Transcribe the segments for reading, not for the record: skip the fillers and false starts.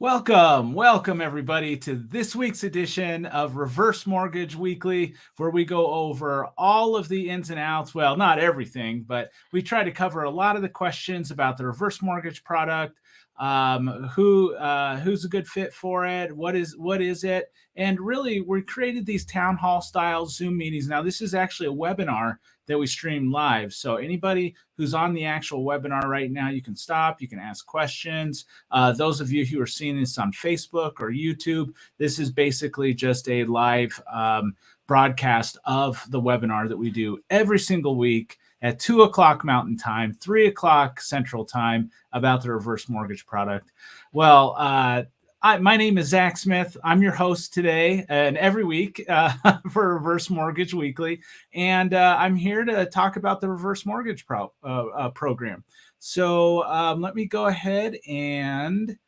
Welcome everybody to this week's edition of Reverse Mortgage Weekly, where we go over all of the ins and outs. Well, not everything, but we try to cover a lot of the questions about the reverse mortgage product. Who's a good fit for it? What is it? And really, we created these town hall style Zoom meetings. Now, this is actually a webinar that we stream live. So anybody who's on the actual webinar right now, you can stop, you can ask questions. Those of you who are seeing this on Facebook or YouTube, this is basically just a live broadcast of the webinar that we do every single week at 2 o'clock Mountain Time, 3 o'clock Central Time about the reverse mortgage product. Well, my name is Zach Smith. I'm your host today and every week for Reverse Mortgage Weekly. And I'm here to talk about the reverse mortgage program. So let me go ahead and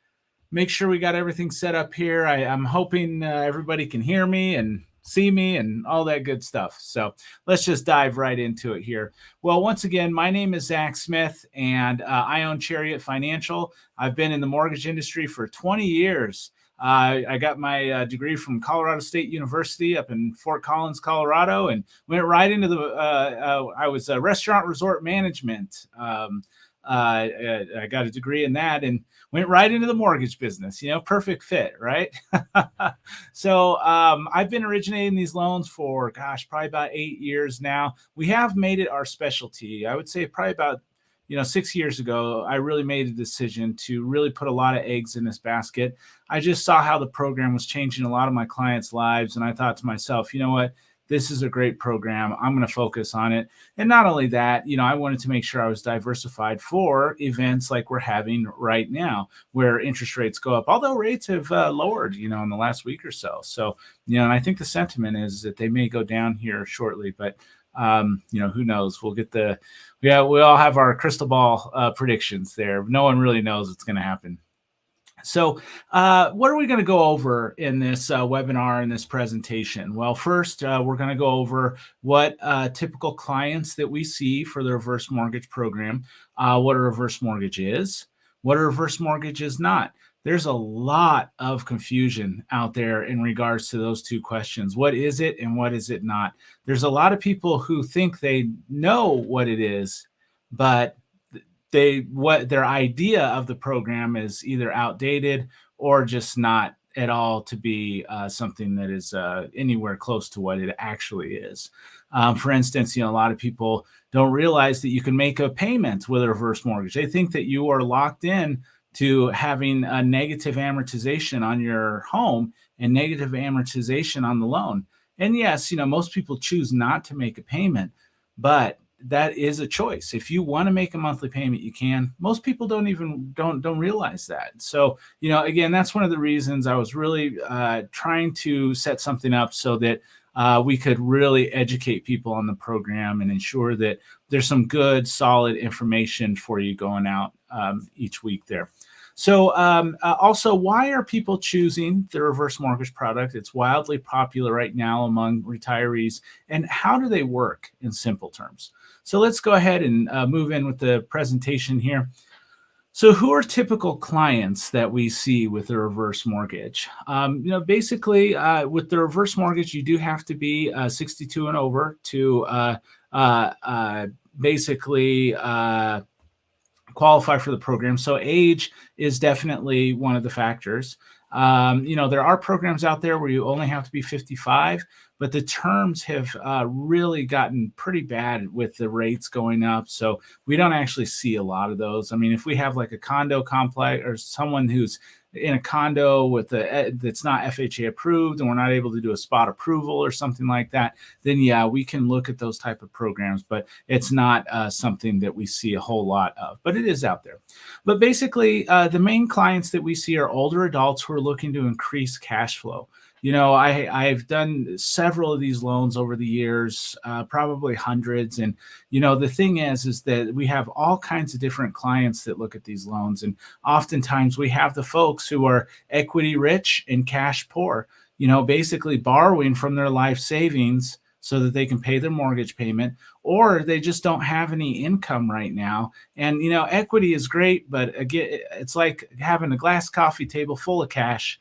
make sure we got everything set up here. I'm hoping everybody can hear me and see me and all that good stuff. So let's just dive right into it here. Well, once again, my name is Zach Smith, and I own Chariot Financial. I've been in the mortgage industry for 20 years. I got my degree from Colorado State University up in Fort Collins, Colorado, and went right into I was restaurant resort management. I got a degree in that and went right into the mortgage business. Perfect fit, right? So I've been originating these loans for, probably about 8 years now. We have made it our specialty. I would say probably about 6 years ago, I really made a decision to really put a lot of eggs in this basket. I just saw how the program was changing a lot of my clients' lives, and I thought to myself, you know what? This is a great program. I'm going to focus on it. And not only that, I wanted to make sure I was diversified for events like we're having right now, where interest rates go up, although rates have lowered, in the last week or so. So, and I think the sentiment is that they may go down here shortly, but who knows? We all have our crystal ball predictions there. No one really knows what's going to happen. So what are we going to go over in this webinar, in this presentation? Well, first, we're going to go over what typical clients that we see for the reverse mortgage program, what a reverse mortgage is, what a reverse mortgage is not. There's a lot of confusion out there in regards to those two questions. What is it and what is it not? There's a lot of people who think they know what it is, but their idea of the program is either outdated or just not at all to be something that is anywhere close to what it actually is. For instance, a lot of people don't realize that you can make a payment with a reverse mortgage. They think that you are locked in to having a negative amortization on your home and negative amortization on the loan. And yes, most people choose not to make a payment, but that is a choice. If you want to make a monthly payment, you can. Most people don't realize that. So, again, that's one of the reasons I was really trying to set something up so that we could really educate people on the program and ensure that there's some good, solid information for you going out each week there. So also, why are people choosing the reverse mortgage product? It's wildly popular right now among retirees. And how do they work in simple terms? So let's go ahead and move in with the presentation here. So who are typical clients that we see with the reverse mortgage? Basically, with the reverse mortgage, you do have to be 62 and over to basically qualify for the program. So age is definitely one of the factors. There are programs out there where you only have to be 55, but the terms have really gotten pretty bad with the rates going up. So we don't actually see a lot of those. I mean, if we have like a condo complex or someone who's in a condo with that's not FHA approved and we're not able to do a spot approval or something like that, then yeah, we can look at those type of programs, but it's not something that we see a whole lot of, but it is out there. But basically, the main clients that we see are older adults who are looking to increase cash flow. I've done several of these loans over the years, probably hundreds. And, the thing is that we have all kinds of different clients that look at these loans. And oftentimes we have the folks who are equity rich and cash poor, basically borrowing from their life savings so that they can pay their mortgage payment, or they just don't have any income right now. And equity is great, but again, it's like having a glass coffee table full of cash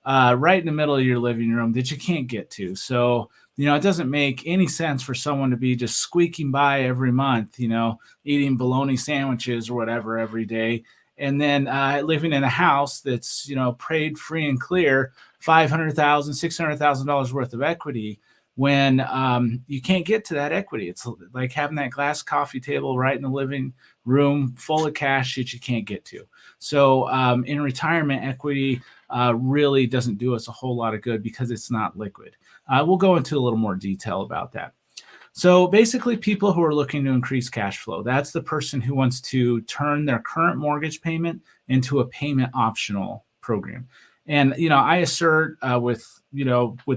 right in the middle of your living room that you can't get to. So, it doesn't make any sense for someone to be just squeaking by every month, eating bologna sandwiches or whatever every day. And then living in a house that's, paid free and clear, $500,000, $600,000 worth of equity, when you can't get to that equity. It's like having that glass coffee table right in the living room full of cash that you can't get to. So in retirement, equity really doesn't do us a whole lot of good because it's not liquid. We'll go into a little more detail about that. So basically, people who are looking to increase cash flow, that's the person who wants to turn their current mortgage payment into a payment optional program. And, I assert with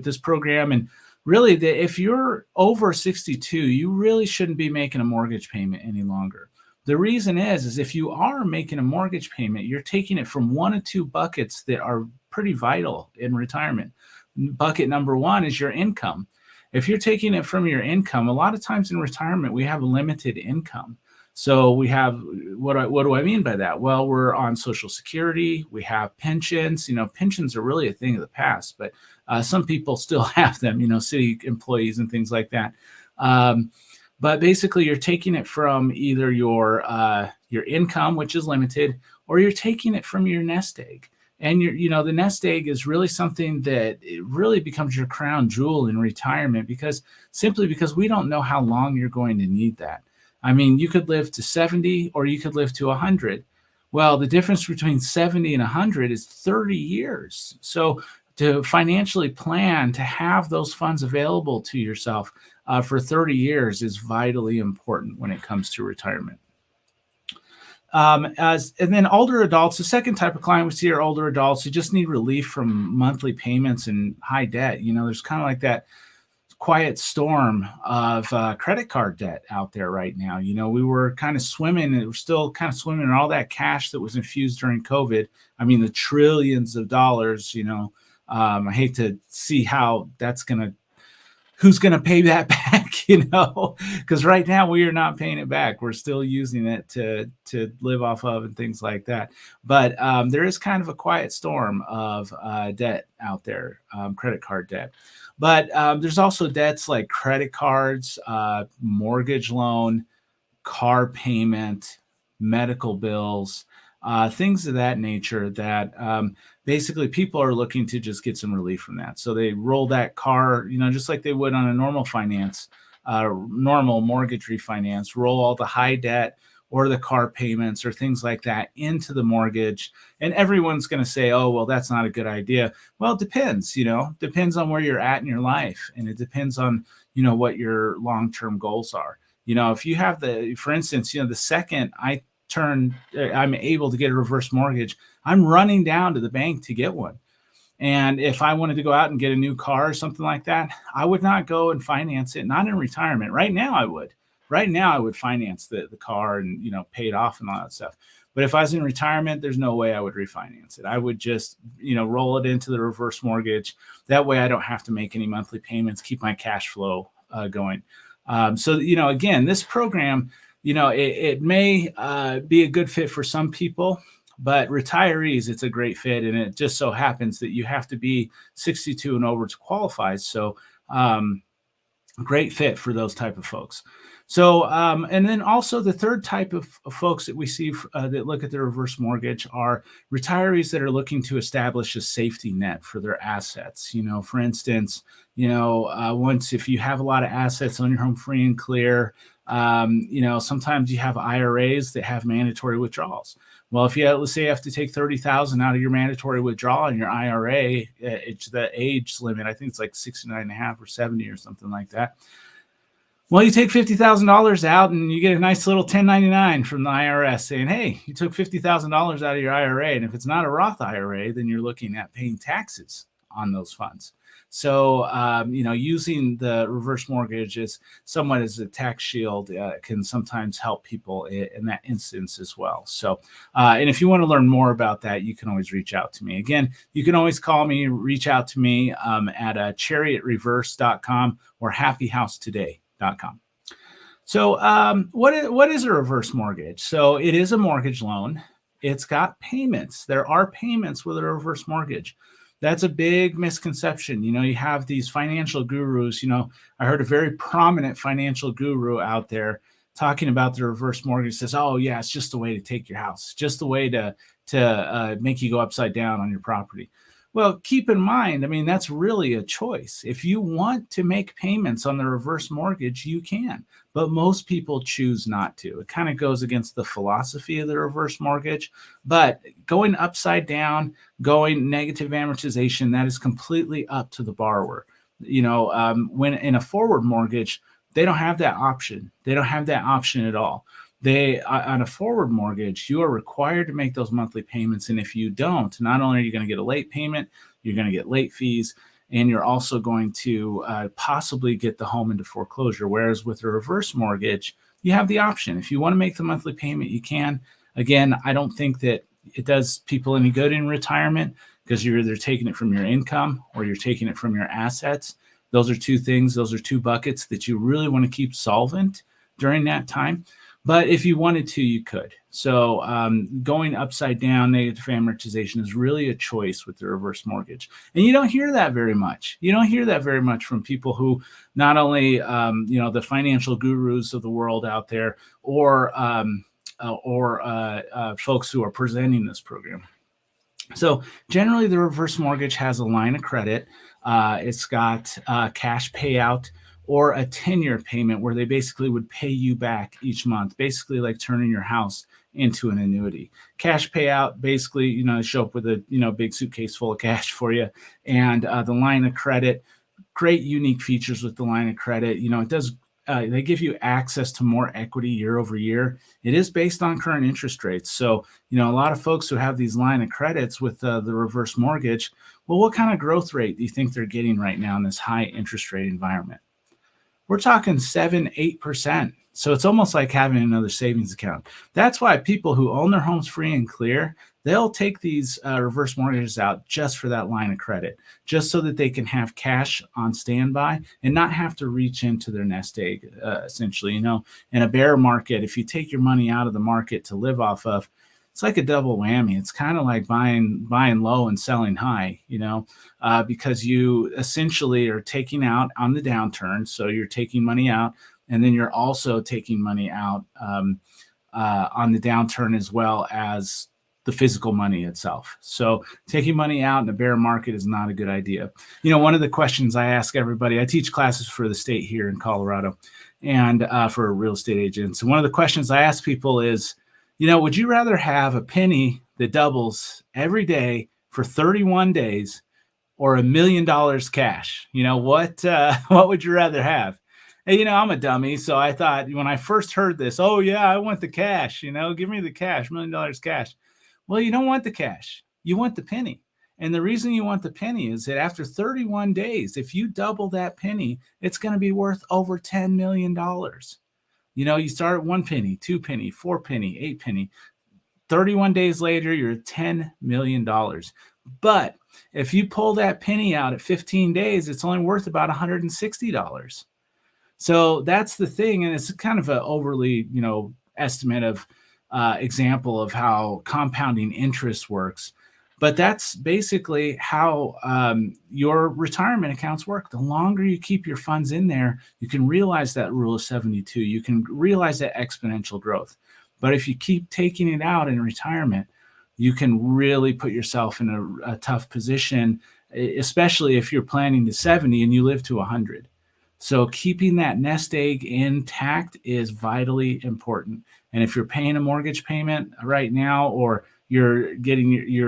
this program, and really that if you're over 62, you really shouldn't be making a mortgage payment any longer. The reason is if you are making a mortgage payment, you're taking it from one of two buckets that are pretty vital in retirement. Bucket number one is your income. If you're taking it from your income, a lot of times in retirement, we have limited income. So we have, what do I mean by that? Well, we're on Social Security, we have pensions. Pensions are really a thing of the past, but some people still have them, city employees and things like that. But basically, you're taking it from either your income, which is limited, or you're taking it from your nest egg. And the nest egg is really something that it really becomes your crown jewel in retirement, because we don't know how long you're going to need that. I mean, you could live to 70 or you could live to 100. Well, the difference between 70 and 100 is 30 years. So to financially plan to have those funds available to yourself for 30 years is vitally important when it comes to retirement. And then older adults, the second type of client we see are older adults who just need relief from monthly payments and high debt. There's kind of like that quiet storm of credit card debt out there right now. We were kind of swimming, and we're still kind of swimming in all that cash that was infused during COVID. I mean, the trillions of dollars, I hate to see how who's going to pay that back, because right now we are not paying it back. We're still using it to live off of and things like that. But there is kind of a quiet storm of debt out there, credit card debt. But there's also debts like credit cards, mortgage loan, car payment, medical bills, things of that nature that basically people are looking to just get some relief from that. So they roll that car, just like they would on a normal normal mortgage refinance, roll all the high debt or the car payments or things like that into the mortgage. And everyone's going to say, oh, well, that's not a good idea. Well, it depends, depends on where you're at in your life. And it depends on, what your long-term goals are. If you have for instance, the second I'm able to get a reverse mortgage, I'm running down to the bank to get one. And if I wanted to go out and get a new car or something like that, I would not go and finance it. Not in retirement. Right now I would. Right now I would finance the car and, pay it off and all that stuff. But if I was in retirement, there's no way I would refinance it. I would just, roll it into the reverse mortgage. That way I don't have to make any monthly payments, keep my cash flow going. So, again, this program, it may be a good fit for some people, but retirees, it's a great fit. And it just so happens that you have to be 62 and over to qualify. So great fit for those type of folks. So, and then also the third type of folks that we see that look at the reverse mortgage are retirees that are looking to establish a safety net for their assets. For instance, once if you have a lot of assets on your home free and clear, sometimes you have IRAs that have mandatory withdrawals. Well, if let's say you have to take 30,000 out of your mandatory withdrawal in your IRA, it's the age limit. I think it's like 69 and a half or 70 or something like that. Well, you take $50,000 out and you get a nice little 1099 from the IRS saying, hey, you took $50,000 out of your IRA. And if it's not a Roth IRA, then you're looking at paying taxes on those funds. So, using the reverse mortgage is somewhat as a tax shield can sometimes help people in that instance as well. So, and if you want to learn more about that, you can always reach out to me. Again, you can always call me, reach out to me at chariotreverse.com or happyhousetoday.com. So, what is a reverse mortgage? So, it is a mortgage loan. It's got payments. There are payments with a reverse mortgage. That's a big misconception. You have these financial gurus. I heard a very prominent financial guru out there talking about the reverse mortgage. Says, "Oh yeah, it's just a way to take your house, just a way to make you go upside down on your property." Well, keep in mind, I mean, that's really a choice. If you want to make payments on the reverse mortgage, you can, but most people choose not to. It kind of goes against the philosophy of the reverse mortgage, but going upside down, going negative amortization, that is completely up to the borrower. When in a forward mortgage, they don't have that option. They don't have that option at all. On a forward mortgage, you are required to make those monthly payments. And if you don't, not only are you going to get a late payment, you're going to get late fees, and you're also going to possibly get the home into foreclosure. Whereas with a reverse mortgage, you have the option. If you want to make the monthly payment, you can. Again, I don't think that it does people any good in retirement because you're either taking it from your income or you're taking it from your assets. Those are two things. Those are two buckets that you really want to keep solvent during that time. But if you wanted to, you could. So going upside down, negative amortization is really a choice with the reverse mortgage. And you don't hear that very much. You don't hear that very much from people who not only, the financial gurus of the world out there or folks who are presenting this program. So generally, the reverse mortgage has a line of credit. It's got cash payout or a 10-year payment where they basically would pay you back each month, basically like turning your house into an annuity. Cash payout, basically, they show up with a big suitcase full of cash for you. And the line of credit, great unique features with the line of credit. It does. They give you access to more equity year over year. It is based on current interest rates. So, a lot of folks who have these line of credits with the reverse mortgage, well, what kind of growth rate do you think they're getting right now in this high interest rate environment? We're talking 7-8%. So it's almost like having another savings account. That's why people who own their homes free and clear, they'll take these reverse mortgages out just for that line of credit, just so that they can have cash on standby and not have to reach into their nest egg, essentially. In a bear market, if you take your money out of the market to live off of, it's like a double whammy. It's kind of like buying low and selling high, because you essentially are taking out on the downturn. So you're taking money out, and then you're also taking money out on the downturn as well as the physical money itself. So taking money out in a bear market is not a good idea. One of the questions I ask everybody, I teach classes for the state here in Colorado and for real estate agents. And one of the questions I ask people is, would you rather have a penny that doubles every day for 31 days or $1 million cash? What would you rather have? And, I'm a dummy. So I thought when I first heard this, oh yeah, I want the cash, give me the cash, $1 million cash. Well, you don't want the cash. You want the penny. And the reason you want the penny is that after 31 days, if you double that penny, it's going to be worth over $10 million. You start at 1 penny, 2 penny, 4 penny, 8 penny. 31 days later, you're at $10 million. But if you pull that penny out at 15 days, it's only worth about $160. So that's the thing. And it's kind of an overly, estimate of example of how compounding interest works. But that's basically how your retirement accounts work. The longer you keep your funds in there, you can realize that rule of 72. You can realize that exponential growth. But if you keep taking it out in retirement, you can really put yourself in a tough position, especially if you're planning to 70 and you live to 100. So keeping that nest egg intact is vitally important. And if you're paying a mortgage payment right now, or you're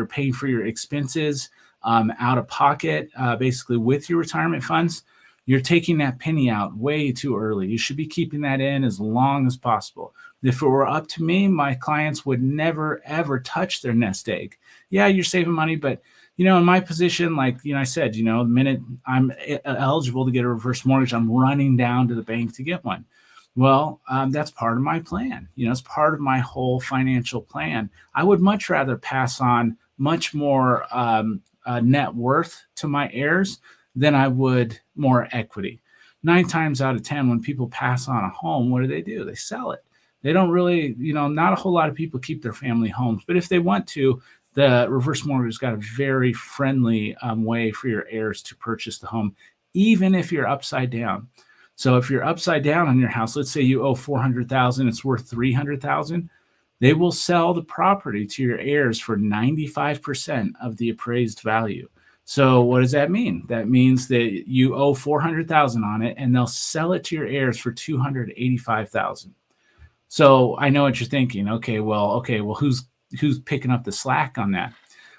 paying for your expenses out of pocket, basically with your retirement funds, You're taking that penny out way too early. You should be keeping that in as long as possible. If it were up to me, my clients would never ever touch their nest egg. Yeah, you're saving money, but in my position, like I said, the minute I'm eligible to get a reverse mortgage, I'm running down to the bank to get one. Well, that's part of my plan. It's part of my whole financial plan. I would much rather pass on much more net worth to my heirs than I would more equity. 9 times out of 10, when people pass on a home, what do? They sell it. They don't really, not a whole lot of people keep their family homes, but if they want to, the reverse mortgage has got a very friendly way for your heirs to purchase the home, even if you're upside down. So if you're upside down on your house, let's say you owe 400,000, it's worth 300,000. They will sell the property to your heirs for 95% of the appraised value. So what does that mean? That means that you owe 400,000 on it, and they'll sell it to your heirs for 285,000. So I know what you're thinking. Okay, well, who's picking up the slack on that?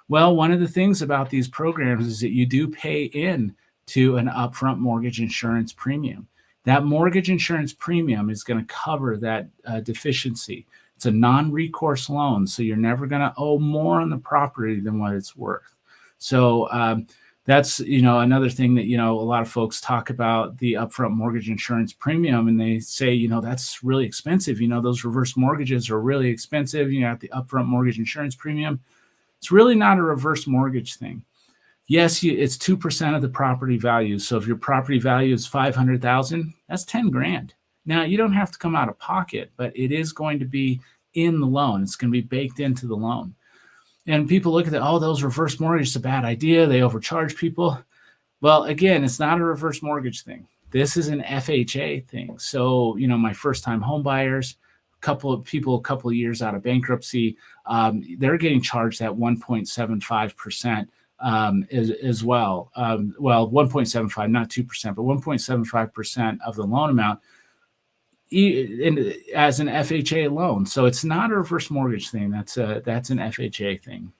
Well, one of the things about these programs is that you do pay in to an upfront mortgage insurance premium. That mortgage insurance premium is going to cover that deficiency. It's a non-recourse loan, so you're never going to owe more on the property than what it's worth. So that's another thing that a lot of folks talk about, the upfront mortgage insurance premium, and they say that's really expensive. Those reverse mortgages are really expensive. At the upfront mortgage insurance premium, it's really not a reverse mortgage thing. Yes, it's 2% of the property value. So if your property value is 500,000, that's 10 grand. Now you don't have to come out of pocket, but it is going to be in the loan. It's going to be baked into the loan. And people look at that, those reverse mortgages is a bad idea. They overcharge people. Well, again, it's not a reverse mortgage thing. This is an FHA thing. So, my first-time home buyers, a couple of years out of bankruptcy, they're getting charged at 1.75% as well. 1.75, not 2%, but 1.75% of the loan amount as an FHA loan. So it's not a reverse mortgage thing. That's an FHA thing.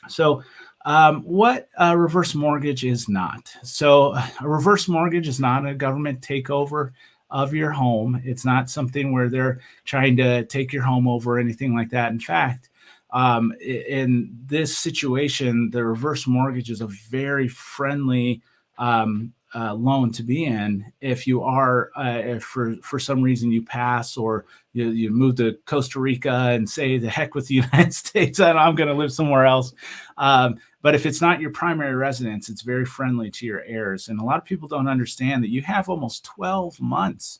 So what a reverse mortgage is not. So a reverse mortgage is not a government takeover of your home. It's not something where they're trying to take your home over or anything like that. In fact, in this situation, the reverse mortgage is a very friendly loan to be in if you are, if for some reason you pass or you move to Costa Rica and say the heck with the United States and I'm going to live somewhere else. But if it's not your primary residence, it's very friendly to your heirs. And a lot of people don't understand that you have almost 12 months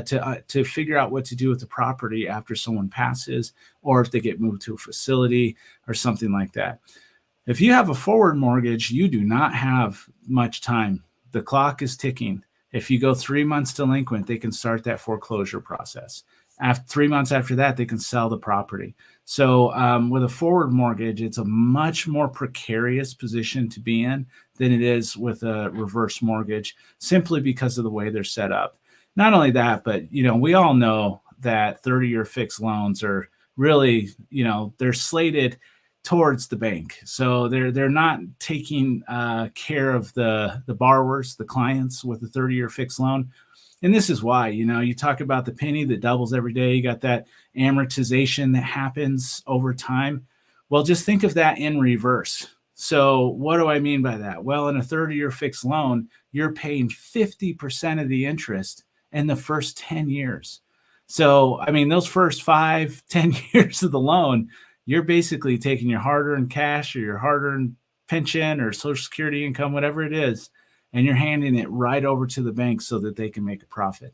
to figure out what to do with the property after someone passes, or if they get moved to a facility or something like that. If you have a forward mortgage, you do not have much time. The clock is ticking. If you go 3 months delinquent, they can start that foreclosure process. After 3 months after that, they can sell the property. So with a forward mortgage, it's a much more precarious position to be in than it is with a reverse mortgage, simply because of the way they're set up. Not only that, but we all know that 30-year fixed loans are really, they're slated towards the bank. So they're not taking care of the borrowers, the clients with a 30-year fixed loan. And this is why, you talk about the penny that doubles every day. You got that amortization that happens over time. Well, just think of that in reverse. So what do I mean by that? Well, in a 30-year fixed loan, you're paying 50% of the interest in the first 10 years. So, I mean, those first 5-10 years of the loan, you're basically taking your hard-earned cash or your hard-earned pension or Social Security income, whatever it is, and you're handing it right over to the bank so that they can make a profit.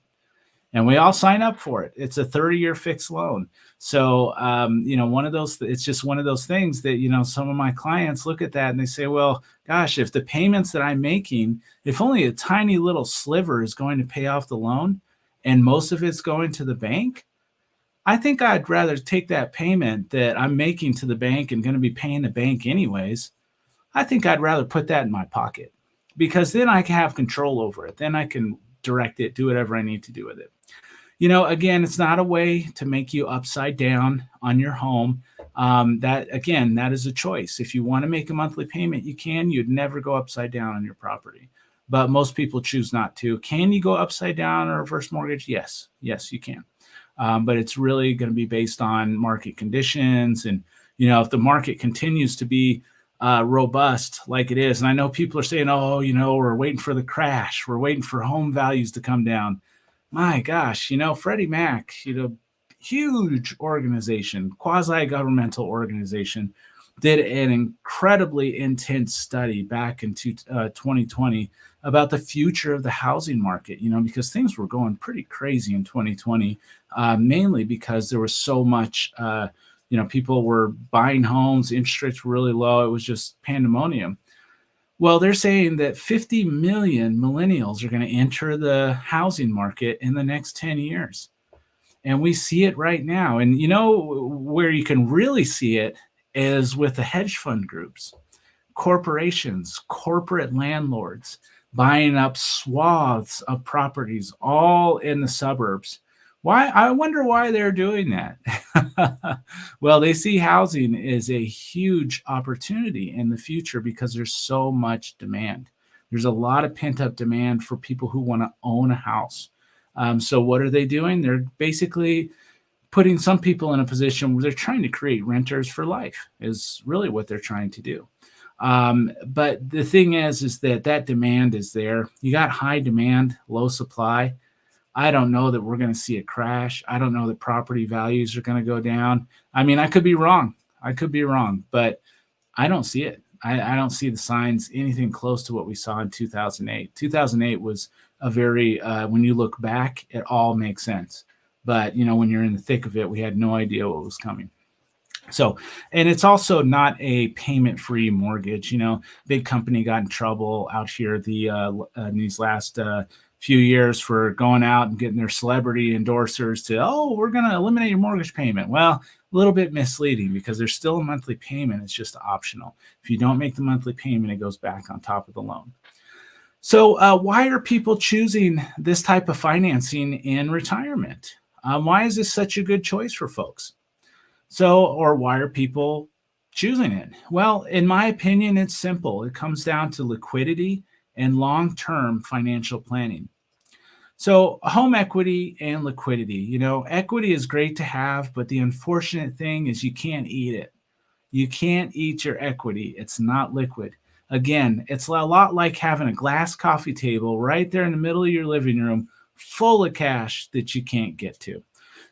And we all sign up for it. It's a 30-year fixed loan. So, it's just one of those things that, some of my clients look at that and they say, well, gosh, if the payments that I'm making, if only a tiny little sliver is going to pay off the loan and most of it's going to the bank, I think I'd rather take that payment that I'm making to the bank and going to be paying the bank anyways. I think I'd rather put that in my pocket, because then I can have control over it. Then I can direct it, do whatever I need to do with it. Again, it's not a way to make you upside down on your home. That is a choice. If you want to make a monthly payment, you can. You'd never go upside down on your property. but most people choose not to. Can you go upside down or reverse mortgage? Yes, you can. But it's really going to be based on market conditions, and if the market continues to be robust like it is. And I know people are saying, oh, we're waiting for the crash, we're waiting for home values to come down. My gosh, Freddie Mac, huge organization, quasi-governmental organization, did an incredibly intense study back in 2020 about the future of the housing market, because things were going pretty crazy in 2020, mainly because there was so much, people were buying homes, interest rates were really low. It was just pandemonium. Well, they're saying that 50 million millennials are going to enter the housing market in the next 10 years. And we see it right now. And where you can really see it is with the hedge fund groups, corporations, corporate landlords buying up swaths of properties all in the suburbs. Why? I wonder why they're doing that. Well, they see housing as a huge opportunity in the future because there's so much demand. There's a lot of pent-up demand for people who want to own a house. So what are they doing? They're basically putting some people in a position where they're trying to create renters for life, is really what they're trying to do. But the thing is that demand is there. You got high demand, low supply. I don't know that we're going to see a crash. I don't know that property values are going to go down. I mean, I could be wrong, but I don't see it. I don't see the signs anything close to what we saw in 2008. 2008 was a very, when you look back, it all makes sense. But, when you're in the thick of it, we had no idea what was coming. So, and it's also not a payment-free mortgage. Big company got in trouble out here in these last few years for going out and getting their celebrity endorsers to, oh, we're going to eliminate your mortgage payment. Well, a little bit misleading because there's still a monthly payment. It's just optional. If you don't make the monthly payment, it goes back on top of the loan. So why are people choosing this type of financing in retirement? Why is this such a good choice for folks? Or why are people choosing it? Well, in my opinion, it's simple. It comes down to liquidity and long-term financial planning. So home equity and liquidity, equity is great to have, but the unfortunate thing is you can't eat it. You can't eat your equity. It's not liquid. Again, it's a lot like having a glass coffee table right there in the middle of your living room full of cash that you can't get to.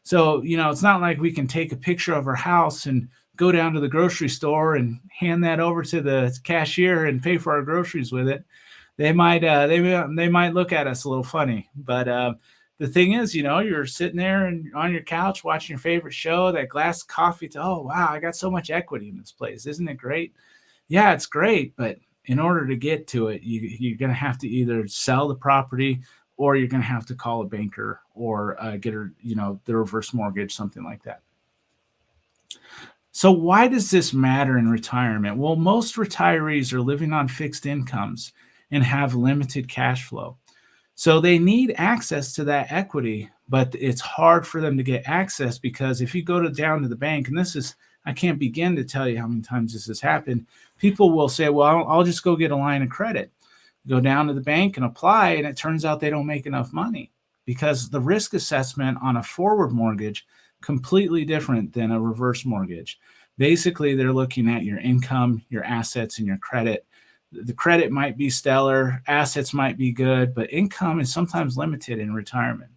So, it's not like we can take a picture of our house and go down to the grocery store and hand that over to the cashier and pay for our groceries with it. They might look at us a little funny, but the thing is, you're sitting there and on your couch watching your favorite show, that glass of coffee. Oh, wow, I got so much equity in this place. Isn't it great? Yeah, it's great. But in order to get to it, you're going to have to either sell the property or you're going to have to call a banker or get the reverse mortgage, something like that. So why does this matter in retirement? Well, most retirees are living on fixed incomes and have limited cash flow. So they need access to that equity, but it's hard for them to get access because if you go down to the bank, and I can't begin to tell you how many times this has happened, people will say, well, I'll just go get a line of credit. Go down to the bank and apply, and it turns out they don't make enough money because the risk assessment on a forward mortgage completely different than a reverse mortgage. Basically, they're looking at your income, your assets, and your credit. The credit might be stellar, assets might be good, but income is sometimes limited in retirement.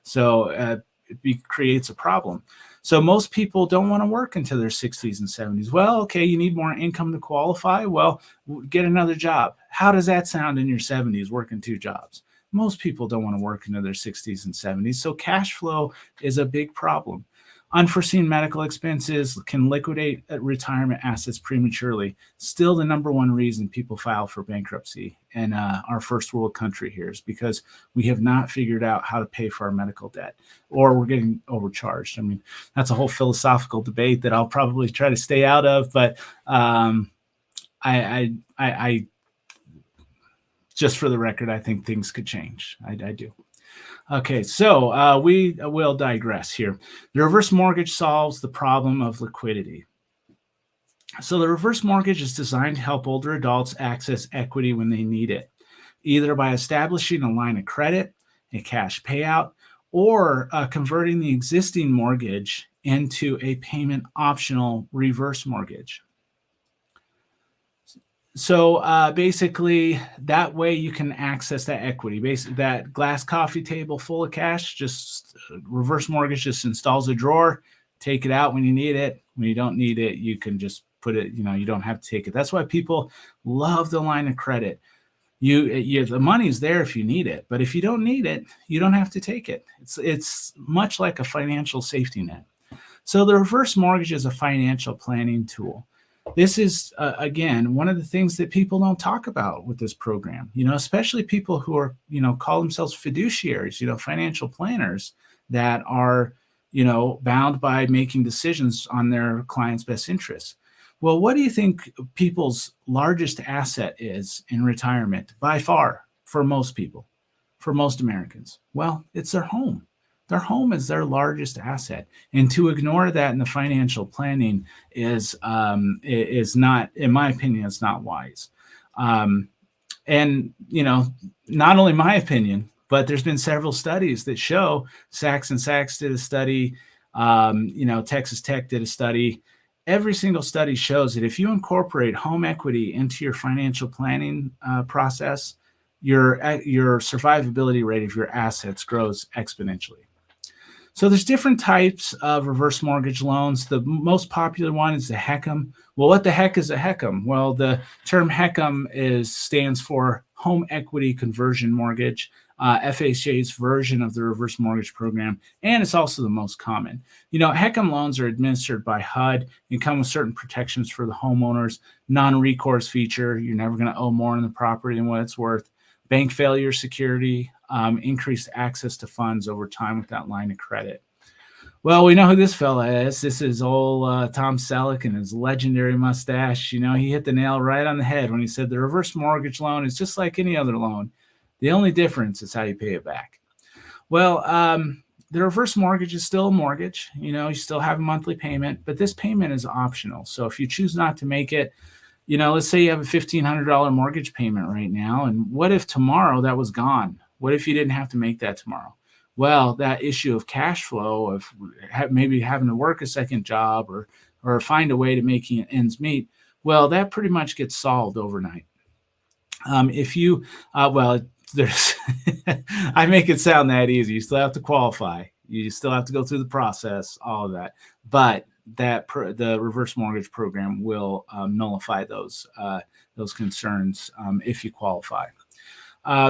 So it creates a problem. So most people don't want to work until their 60s and 70s. Well, okay, you need more income to qualify. Well, get another job. How does that sound in your 70s, working 2 jobs? Most people don't want to work into their 60s and 70s. So cash flow is a big problem. Unforeseen medical expenses can liquidate retirement assets prematurely. Still the number one reason people file for bankruptcy in our first world country here is because we have not figured out how to pay for our medical debt, or we're getting overcharged. I mean, that's a whole philosophical debate that I'll probably try to stay out of, but I just for the record, I think things could change. I do. Okay, so we will digress here. The reverse mortgage solves the problem of liquidity. So the reverse mortgage is designed to help older adults access equity when they need it. either by establishing a line of credit, a cash payout, or converting the existing mortgage into a payment optional reverse mortgage. So basically, that way you can access that equity. Basically, that glass coffee table full of cash, just reverse mortgage just installs a drawer, take it out when you need it. When you don't need it, you can just put it, you don't have to take it. That's why people love the line of credit. The money's there if you need it, but if you don't need it, you don't have to take it. It's much like a financial safety net. So the reverse mortgage is a financial planning tool. This is again one of the things that people don't talk about with this program. Especially people who are call themselves fiduciaries, financial planners that are bound by making decisions on their clients' best interests. Well, what do you think people's largest asset is in retirement by far for most people, for most Americans? Well, it's their home. Their home is their largest asset, and to ignore that in the financial planning is not, in my opinion, it's not wise. And not only my opinion, but there's been several studies that show. Sachs and Sachs did a study. Texas Tech did a study. Every single study shows that if you incorporate home equity into your financial planning process, your survivability rate of your assets grows exponentially. So there's different types of reverse mortgage loans. The most popular one is the HECM. Well, what the heck is a HECM? Well, the term HECM stands for Home Equity Conversion Mortgage, FHA's version of the reverse mortgage program, and it's also the most common. HECM loans are administered by HUD and come with certain protections for the homeowners, non-recourse feature. You're never going to owe more on the property than what it's worth. Bank failure security, increased access to funds over time with that line of credit. Well, we know who this fella is. This is old Tom Selleck and his legendary mustache. He hit the nail right on the head when he said the reverse mortgage loan is just like any other loan. The only difference is how you pay it back. Well, the reverse mortgage is still a mortgage. You still have a monthly payment, but this payment is optional. So if you choose not to make it, let's say you have a $1,500 mortgage payment right now. And what if tomorrow that was gone? What if you didn't have to make that tomorrow? Well, that issue of cash flow, of maybe having to work a second job or find a way to make ends meet, well, that pretty much gets solved overnight. There's I make it sound that easy. You still have to qualify. You still have to go through the process, all of that. But the reverse mortgage program will nullify those concerns if you qualify.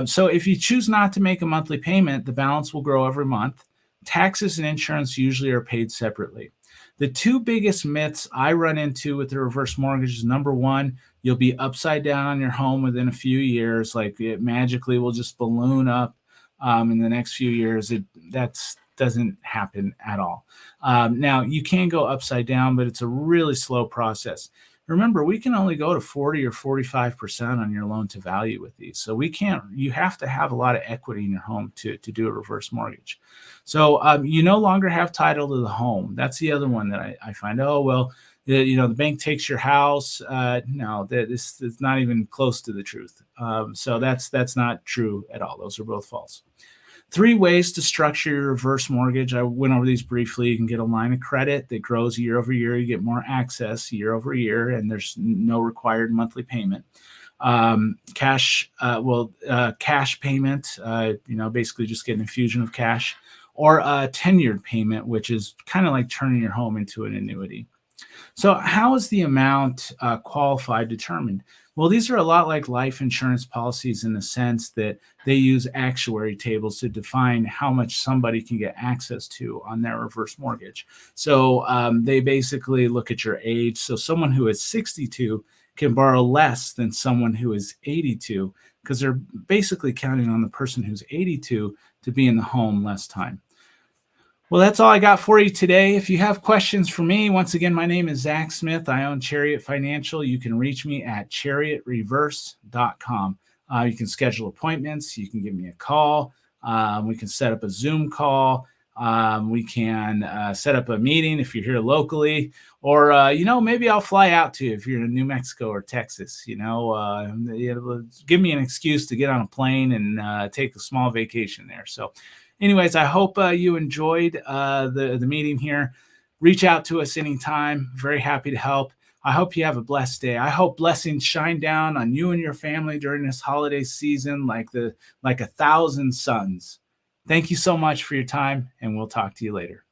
So if you choose not to make a monthly payment, the balance will grow every month. Taxes and insurance usually are paid separately. The two biggest myths I run into with the reverse mortgage is, number one, you'll be upside down on your home within a few years. Like it magically will just balloon up in the next few years. That doesn't happen at all. Now, you can go upside down, but it's a really slow process. Remember, we can only go to 40 or 45% on your loan to value with these. So you have to have a lot of equity in your home to do a reverse mortgage. So you no longer have title to the home. That's the other one that I find. Oh, well, the bank takes your house. No, this is not even close to the truth. So that's not true at all. Those are both false. 3 ways to structure your reverse mortgage. I went over these briefly. You can get a line of credit that grows year over year. You get more access year over year, and there's no required monthly payment. Cash payment, basically just get an infusion of cash, or a tenured payment, which is kind of like turning your home into an annuity. So how is the amount qualified determined? Well, these are a lot like life insurance policies in the sense that they use actuary tables to define how much somebody can get access to on their reverse mortgage. So they basically look at your age. So someone who is 62 can borrow less than someone who is 82 because they're basically counting on the person who's 82 to be in the home less time. Well, that's all I got for you today. If you have questions for me, once again, my name is Zach Smith. I own Chariot Financial. You can reach me at chariotreverse.com. You can schedule appointments. You can give me a call. We can set up a Zoom call. We can set up a meeting if you're here locally, or maybe I'll fly out to you if you're in New Mexico or Texas. Give me an excuse to get on a plane and take a small vacation there. So, anyways, I hope you enjoyed the meeting here. Reach out to us anytime. Very happy to help. I hope you have a blessed day. I hope blessings shine down on you and your family during this holiday season like 1,000 suns. Thank you so much for your time, and we'll talk to you later.